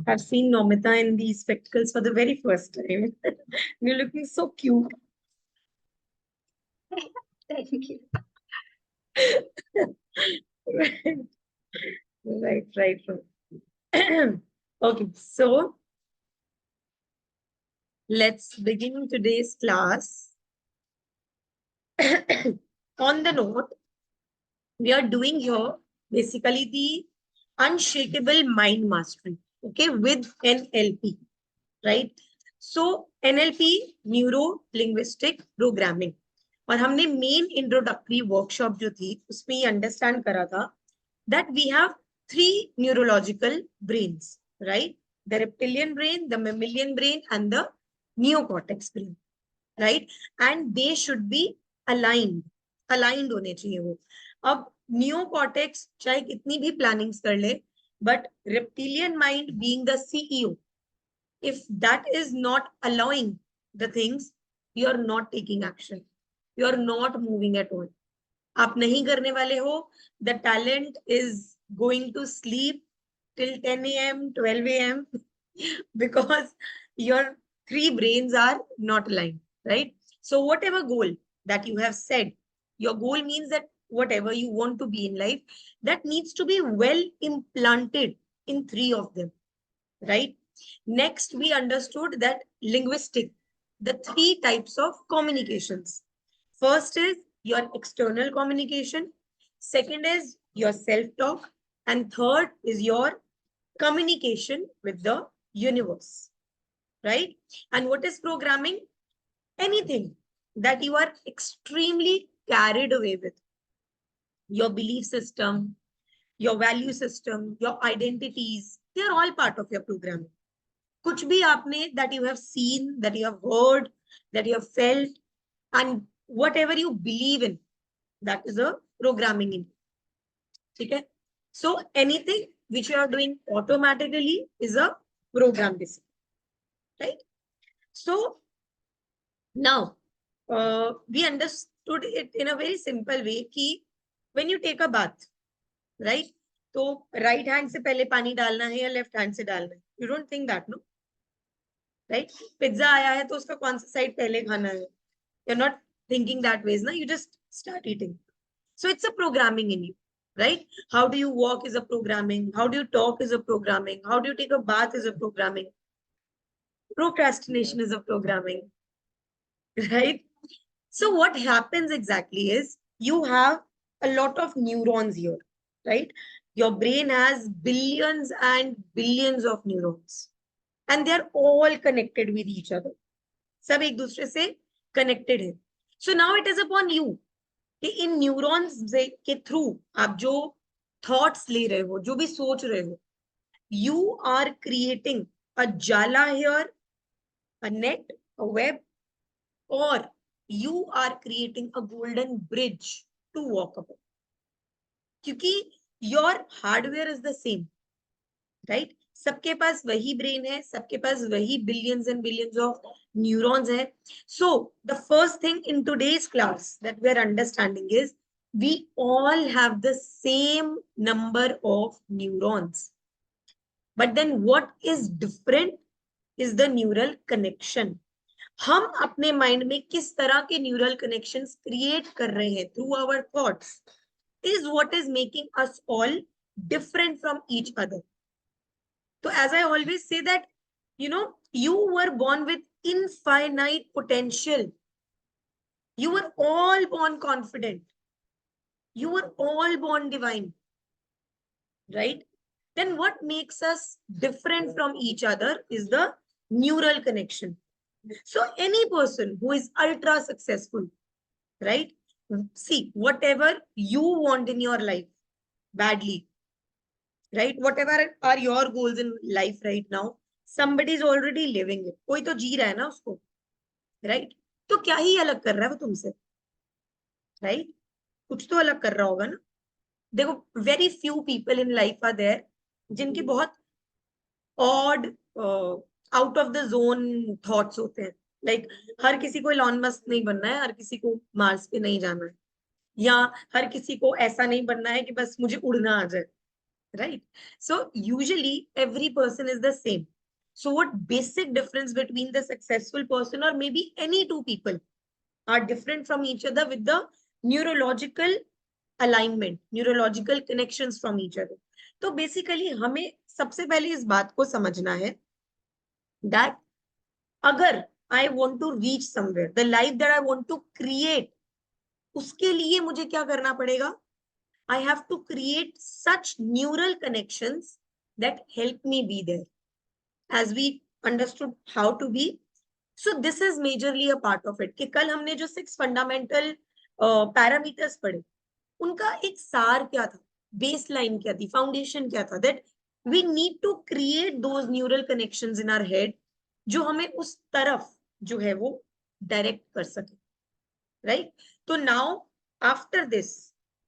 I've seen Nomita in these spectacles for the very first time. You're looking so cute. Thank you. Right, right. Okay, so let's begin today's class. On the note, we are doing here basically the unshakable mind mastery, okay, with NLP, right? So NLP, neuro linguistic programming, और हमने main introductory workshop जो थी उसमें ये understand करा था that we have three neurological brains, right? The reptilian brain, the mammalian brain, and the neocortex brain, right? And they should be aligned, aligned होने चाहिए वो. अब neocortex चाहे कितनी भी plannings कर ले, but reptilian mind being the CEO, if that is not allowing the things, you are not taking action, you are not moving at all. आप नहीं करने वाले हो, the talent is going to sleep till 10 a.m., 12 a.m. because your three brains are not aligned, right? So whatever goal that you have said, your goal means that whatever you want to be in life, that needs to be well implanted in three of them, right? Next, we understood that linguistic, the three types of communications. First is your external communication. Second is your self-talk. And third is your communication with the universe, right? And what is programming? Anything that you are extremely carried away with. Your belief system, your value system, your identities, they are all part of your programming. कुछ भी आपने that you have seen, that you have heard, that you have felt, and whatever you believe in, that is a programming in. Okay? So anything which you are doing automatically is a program basically, right? So now we understood it in a very simple way कि when you take a bath, right? तो right hand से पहले पानी डालना है या left hand से डालना है? You don't think that, no? Right? Pizza आया है तो उसका कौन सा साइड पहले खाना है? You're not thinking that ways, na? You just start eating. So it's a programming in you, right? How do you walk is a programming. How do you talk is a programming. How do you take a bath is a programming. Procrastination is a programming, right? So what happens exactly is you have a lot of neurons here, right? Your brain has billions and billions of neurons, and they're all connected with each other. सब एक दूसरे से connected है. So now it is upon you कि इन neurons के through आप जो thoughts ले रहे हो, जो भी सोच रहे हो, यू आर क्रिएटिंग अ जाला here, a net, a web, और you are creating a golden bridge to walk upon, क्योंकि your hardware is the same, right? सबके पास वही ब्रेन है, सबके पास वही billions and billions of neurons है. So the first thing in today's class that we are understanding is we all have the same number of neurons, but then what is different is the neural connection. हम अपने mind में किस तरह के neural connections create कर रहे हैं through our thoughts is what is making us all different from each other. So as I always say that, you were born with infinite potential. You were all born confident. You were all born divine, right? Then what makes us different from each other is the neural connection. So any person who is ultra successful, right? See, whatever you want in your life badly, right? Whatever are your goals in life right now, somebody is already living it. कोई तो जी रहा है ना उसको, right? तो क्या ही अलग कर रहा है वो तुमसे, right? कुछ तो अलग कर रहा होगा ना. देखो, very few people in life are there जिनकी बहुत odd, out of the zone thoughts होते हैं. Like हर किसी को इलॉन मस्क नहीं बनना है, हर किसी को मार्स पे नहीं जाना है, या हर किसी को ऐसा नहीं बनना है कि बस मुझे उड़ना आ जाए, right? So usually every person is the same. So what basic difference between the successful person or maybe any two people are different from each other with the neurological alignment, neurological connections from each other. तो basically हमें सबसे पहले इस बात को समझना है that अगर I want to reach somewhere, the life that I want to create, उसके लिए मुझे क्या करना पड़ेगा? I have to create such neural connections that help me be there. As we understood how to be, so this is majorly a part of it. कि कल हमने जो 6 fundamental parameters पढ़े, उनका एक सार क्या था, बेस लाइन क्या थी, फाउंडेशन क्या था, that we need to create those neural connections in our head जो हमें उस तरफ जो है वो डायरेक्ट कर सके, राइट? तो नाउ आफ्टर दिस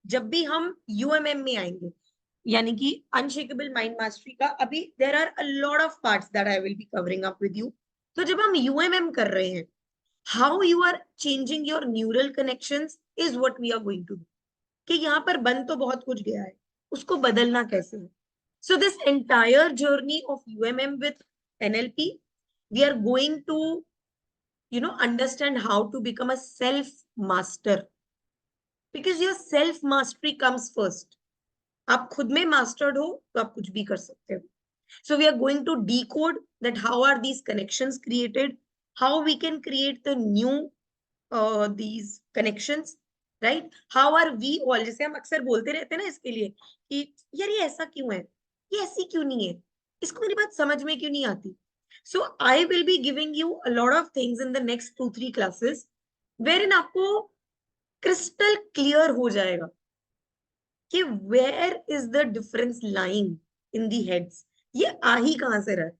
जब भी हम यूएमएम में आएंगे, यानी कि अनशेकेबल माइंड मास्टरी का, अभी there are a lot of parts that I will be covering up with you. तो जब हम यूएमएम कर रहे हैं, how you are changing your neural connections is what we are going to do. कि यहाँ पर बन तो बहुत कुछ गया है, उसको बदलना कैसे है. So this entire journey of um with NLP, we are going to understand how to become a self master, because your self mastery comes first. आप खुद में mastered हो तो आप कुछ भी कर सकते हो. So we are going to decode that how are these connections created, how we can create the new these connections, right? How are we all, जैसे हम अक्सर बोलते रहते हैं ना इसके लिए कि यार ये ऐसा क्यों है, ये ऐसी क्यों नहीं है, इसको मेरी बात समझ में क्यों नहीं आती. So I will be giving you a lot of things in the next 2-3 classes wherein आपको crystal clear हो जाएगा कि where is the difference lying in the heads. ये आ ही कहां से रहा है,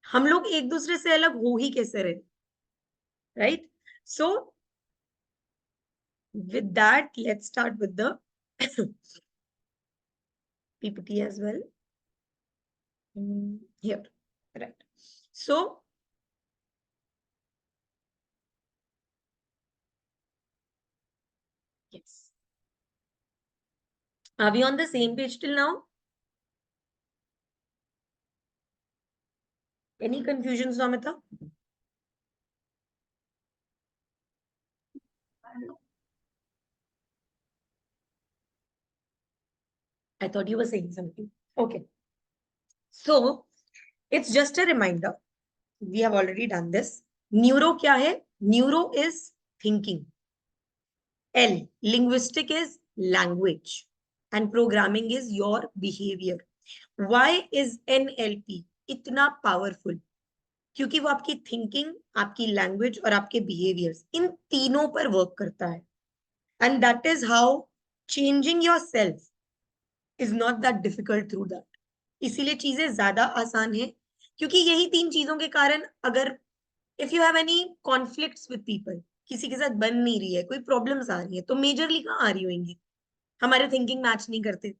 हम लोग एक दूसरे से अलग हो ही कैसे रहे, right? So with that, let's start with the PPT as well. Here, right? So, yes. Are we on the same page till now? Any confusions, Namita? I thought you were saying something. Okay. So, it's just a reminder. We have already done this. Neuro क्या है? Neuro is thinking. L, linguistic is language. And programming is your behavior. Why is NLP इतना powerful? क्योंकि वो आपकी thinking, आपकी language और आपके behaviours, इन तीनों पर वर्क करता है. And that is how changing your self is not that difficult through that. इसीलिए चीजें ज्यादा आसान है, क्योंकि यही तीन चीजों के कारण, अगर if you have any conflicts with people, किसी के साथ बन नहीं रही है, कोई प्रॉब्लम्स आ रही है, तो मेजरली कहाँ आ रही होंगी? हमारे थिंकिंग मैच नहीं करते.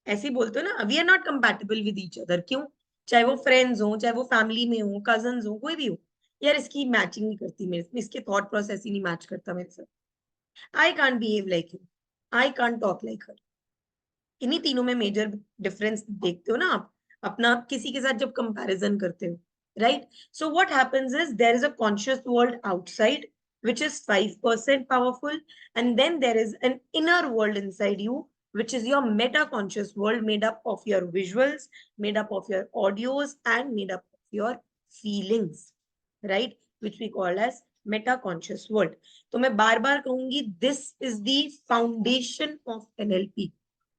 ऐसे ही बोलते हो ना, we are not compatible with each other. क्यों? चाहे वो फ्रेंड्स हो, चाहे वो फैमिली में हो, कजन्स हो, कोई भी हो, यार इसकी मैचिंग नहीं करती मेरे से, इसके थॉट प्रोसेस ही नहीं मैच करता मेरे साथ. I can't behave like you, I can't talk like her. इन्हीं तीनों में मेजर डिफरेंस देखते हो ना आप अपना किसी के साथ जब कंपैरिजन करते हो, right? So what happens is there is a conscious world outside which is 5% powerful, and then there is an inner world inside you, which is your meta conscious world, made up of your visuals, made up of your audios, and made up of your feelings, right? Which we call as meta conscious world. तो मैं बार बार कहूंगी, this is the foundation of NLP,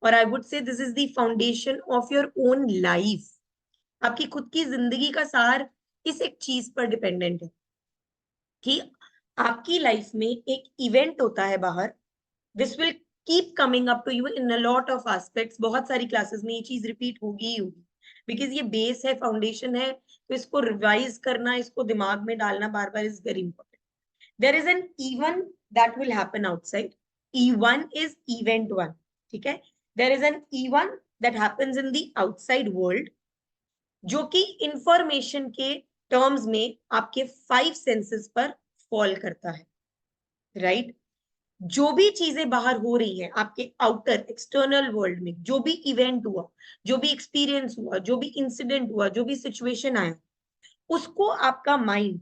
और I would say this is the foundation of your own life. आपकी खुद की जिंदगी का सार इस एक चीज पर डिपेंडेंट है कि आपकी लाइफ में एक इवेंट होता है बाहर, this will keep coming up to you in a lot of aspects. बहुत सारी क्लासेस में ये चीज रिपीट होगी ही होगी, बिकॉज ये बेस है, फाउंडेशन है. तो इसको रिवाइज करना, इसको दिमाग में डालना बार बार is very important. There is an event that will happen outside. E1 is event 1. ठीक है? There is an E1 that happens in the outside world, जो कि इंफॉर्मेशन के टर्म्स में आपके 5 सेंसेस पर फॉल करता है, राइट? जो भी चीजें बाहर हो रही हैं आपके आउटर एक्सटर्नल वर्ल्ड में, जो भी इवेंट हुआ, जो भी एक्सपीरियंस हुआ, जो भी इंसिडेंट हुआ, जो भी सिचुएशन आया, उसको आपका माइंड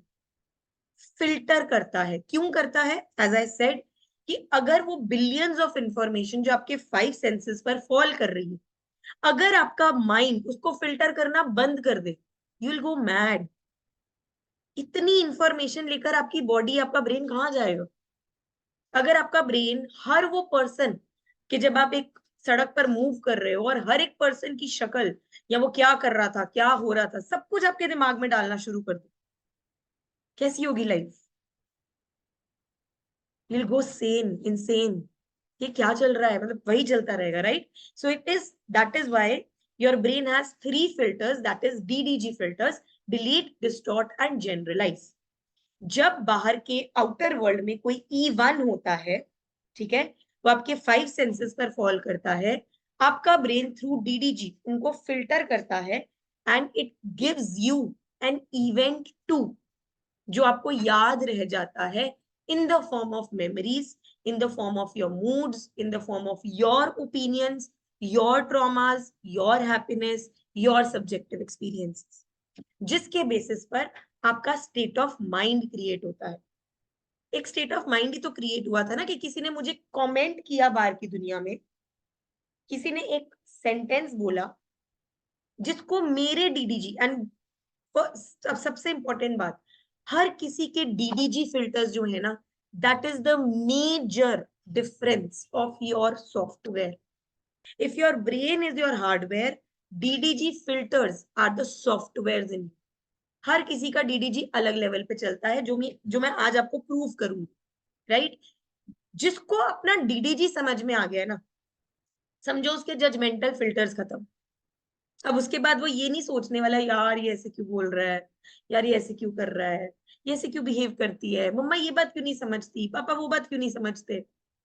फिल्टर करता है। क्यों करता है? एज आई सेड कि अगर वो बिलियंस ऑफ इंफॉर्मेशन जो आपके 5 सेंसेस पर फॉल कर रही है, अगर आपका माइंड उसको फिल्टर करना बंद कर दे, यू विल गो मैड। इतनी इंफॉर्मेशन लेकर आपकी बॉडी, आपका ब्रेन कहाँ जाएगा? अगर आपका ब्रेन हर वो पर्सन कि जब आप एक सड़क पर मूव कर रहे हो और हर एक पर्सन की शक्ल या वो क्या कर रहा था, क्या हो रहा था, सब कुछ आपके दिमाग में डालना शुरू कर दे, कैसी होगी life? Will go sane, insane. ये क्या चल रहा है, मतलब वही चलता रहेगा, right? So it is, that is why your brain has 3 filters, that is DDG filters: delete, distort and generalise. जब बाहर के आउटर वर्ल्ड में कोई E1 होता है, ठीक है, वो आपके 5 सेंसेस पर फॉल करता है, आपका ब्रेन थ्रू DDG उनको फिल्टर करता है and it gives you an event to, जो आपको याद रह जाता है in the form of memories, in the form of your moods, in the form of your opinions, your traumas, your happiness, your subjective experiences, जिसके basis पर आपका state of mind create होता है। एक स्टेट ऑफ माइंड ही तो create हुआ था ना कि किसी ने मुझे कमेंट किया बाहर की दुनिया में, किसी ने एक सेंटेंस बोला जिसको मेरे DDG एंड सबसे इंपॉर्टेंट बात, हर किसी के DDG फिल्टर्स जो है ना, that is the major difference of your software. If your brain is your hardware, DDG filters are the software in. हर किसी का DDG अलग लेवल पे चलता है, जो मैं आज आपको प्रूव करूंगी, राइट? जिसको अपना DDG समझ में आ गया ना, समझो उसके जजमेंटल फिल्टर्स खत्म। अब उसके बाद वो ये नहीं सोचने वाला, यार ये ऐसे क्यों बोल रहा है, यार ये ऐसे क्यों कर रहा है, ये ऐसे क्यों बिहेव करती है, मम्मा ये बात क्यों नहीं समझती, पापा वो बात क्यों नहीं समझते।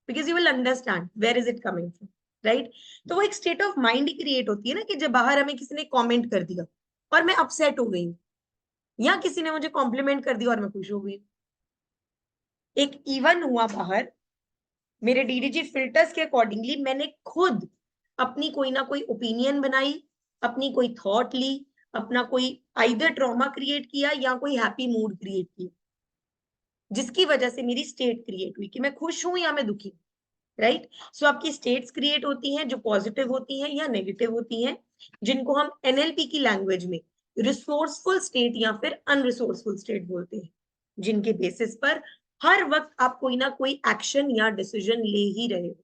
Because you will understand where is it coming from, right? तो वो एक स्टेट ऑफ माइंड ही क्रिएट होती है ना, कि जब बाहर हमें किसी ने कॉमेंट कर दिया और मैं अपसेट हो गई, या किसी ने मुझे कॉम्प्लीमेंट कर दिया और मैं खुश हो गई, एक इवन हुआ बाहर, मेरे DDG फिल्टर्स के अकॉर्डिंगली मैंने खुद अपनी कोई ना कोई ओपिनियन बनाई, अपनी कोई थॉट ली, अपना कोई आइदर ट्रॉमा क्रिएट किया या कोई हैप्पी मूड क्रिएट किया, जिसकी वजह से मेरी स्टेट क्रिएट हुई कि मैं खुश हूं या मैं दुखी, राइट? सो आपकी स्टेट्स क्रिएट होती हैं जो पॉजिटिव होती हैं या नेगेटिव होती हैं, जिनको हम NLP की लैंग्वेज में रिसोर्सफुल स्टेट या फिर अनरिसोर्सफुल स्टेट बोलते हैं, जिनके बेसिस पर हर वक्त आप कोई ना कोई एक्शन या डिसीजन ले ही रहे हो,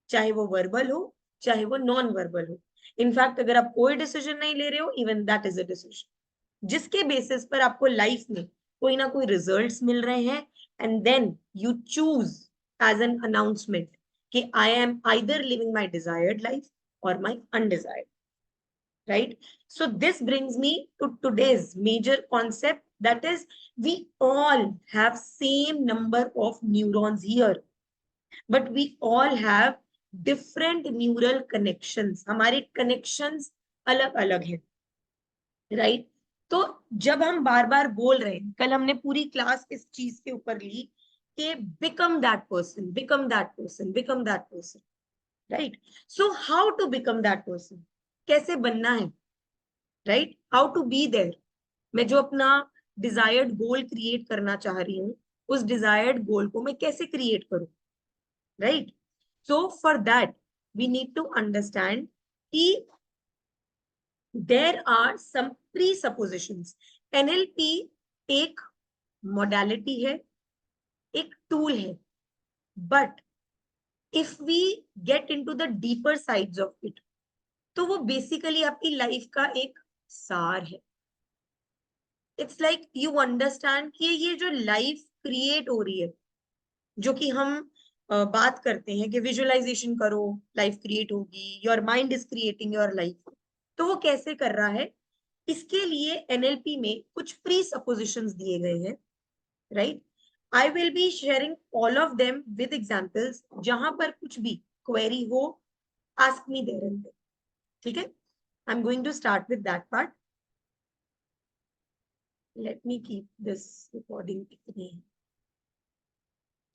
चाहे वो वर्बल हो, चाहे वो नॉन वर्बल हो। इनफैक्ट अगर आप कोई डिसीजन नहीं ले रहे हो, even that is a decision, जिसके बेसिस पर आपको लाइफ में कोई ना कोई रिजल्ट्स मिल रहे हैं, and then you choose as an announcement कि I am either living my desired life और my undesired, right? So this brings me to today's major concept, that is, we all have same number of neurons here, but we all have different neural connections. हमारे connections अलग अलग हैं, right? तो जब हम बार बार बोल रहे हैं, कल हमने पूरी क्लास इस चीज के ऊपर ली कि become that person, become that person, become that person, right? So how to become that person? कैसे बनना है, right? How to be there. मैं जो अपना डिजायर्ड गोल क्रिएट करना चाह रही हूँ, उस डिजायर्ड गोल को मैं कैसे क्रिएट करूं, right? So for that we need to understand कि there are some presuppositions. NLP एक मॉडलिटी है, एक टूल है, but if we get into the deeper sides of it, तो वो बेसिकली आपकी लाइफ का एक सार है। इट्स लाइक यू अंडरस्टैंड कि ये जो लाइफ क्रिएट हो रही है, जो कि हम बात करते हैं कि विजुअलाइजेशन करो लाइफ क्रिएट होगी, your mind is creating your life, तो वो कैसे कर रहा है? इसके लिए NLP में कुछ प्री सपोजिशंस दिए गए हैं, right? I will be sharing all of them with examples, जहां पर कुछ भी क्वेरी हो, ask me there and there, ठीक है? I am going to start with that part. Let me keep this recording.